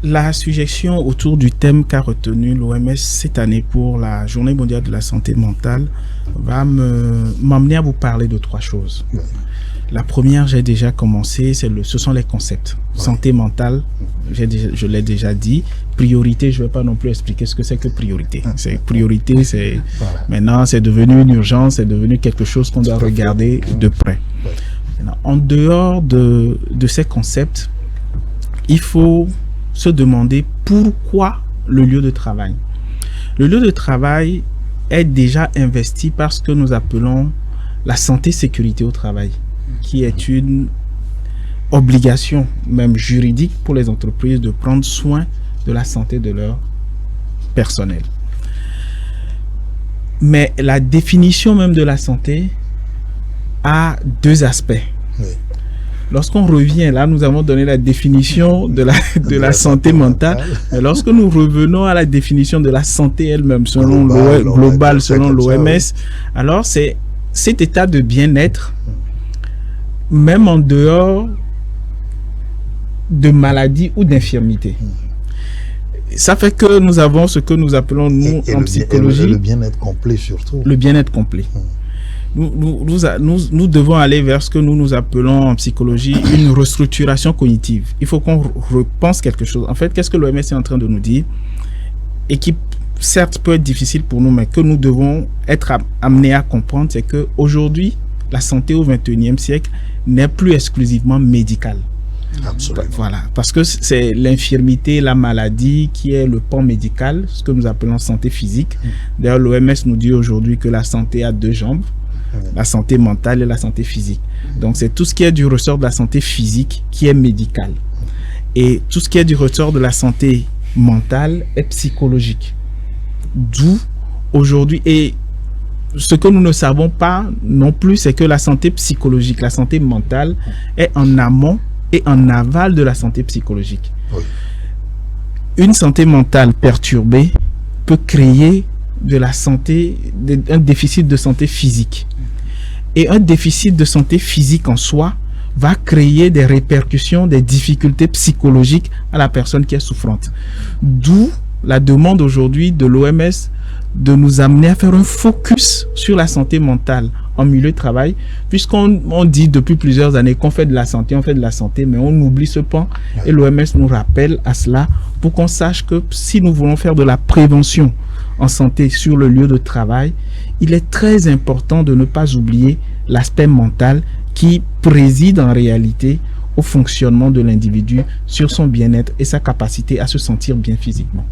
La suggestion autour du thème qu'a retenu l'OMS cette année pour la Journée mondiale de la santé mentale va m'amener à vous parler de trois choses. Oui. La première, j'ai déjà commencé, ce sont les concepts. Oui. Santé mentale, je l'ai déjà dit. Priorité, je ne vais pas non plus expliquer ce que c'est que priorité. Priorité, c'est Voilà. maintenant, c'est devenu une urgence, c'est devenu quelque chose qu'on doit regarder de près. Oui. Maintenant, en dehors de ces concepts, il faut se demander pourquoi le lieu de travail. Le lieu de travail est déjà investi par ce que nous appelons la santé-sécurité au travail, qui est une obligation, même juridique, pour les entreprises de prendre soin de la santé de leur personnel. Mais la définition même de la santé a deux aspects. Oui. Lorsqu'on revient, là, nous avons donné la définition de la santé mentale. Mais lorsque nous revenons à la définition de la santé elle-même, selon global, selon l'OMS, alors c'est cet état de bien-être, même en dehors de maladie ou d'infirmité. Ça fait que nous avons ce que nous appelons, nous, en psychologie, le bien-être complet surtout. Le bien-être complet. Nous devons aller vers ce que nous appelons en psychologie une restructuration cognitive. Il faut qu'on repense quelque chose. En fait, qu'est-ce que l'OMS est en train de nous dire? Et qui, certes, peut être difficile pour nous, mais que nous devons être amenés à comprendre, c'est qu'aujourd'hui, la santé au XXIe siècle n'est plus exclusivement médicale. Absolument. Voilà, parce que c'est l'infirmité, la maladie qui est le pan médical, ce que nous appelons santé physique. D'ailleurs, l'OMS nous dit aujourd'hui que la santé a deux jambes. La santé mentale et la santé physique. Donc, c'est tout ce qui est du ressort de la santé physique qui est médical. Et tout ce qui est du ressort de la santé mentale est psychologique. D'où, aujourd'hui, et ce que nous ne savons pas non plus, c'est que la santé psychologique, la santé mentale est en amont et en aval de la santé psychologique. Oui. Une santé mentale perturbée peut créer un déficit de santé physique. Et un déficit de santé physique en soi va créer des répercussions, des difficultés psychologiques à la personne qui est souffrante. D'où la demande aujourd'hui de l'OMS de nous amener à faire un focus sur la santé mentale en milieu de travail, puisqu'on dit depuis plusieurs années qu'on fait de la santé, mais on oublie ce pan. Et l'OMS nous rappelle à cela pour qu'on sache que si nous voulons faire de la prévention en santé sur le lieu de travail, il est très important de ne pas oublier l'aspect mental qui préside en réalité au fonctionnement de l'individu sur son bien-être et sa capacité à se sentir bien physiquement.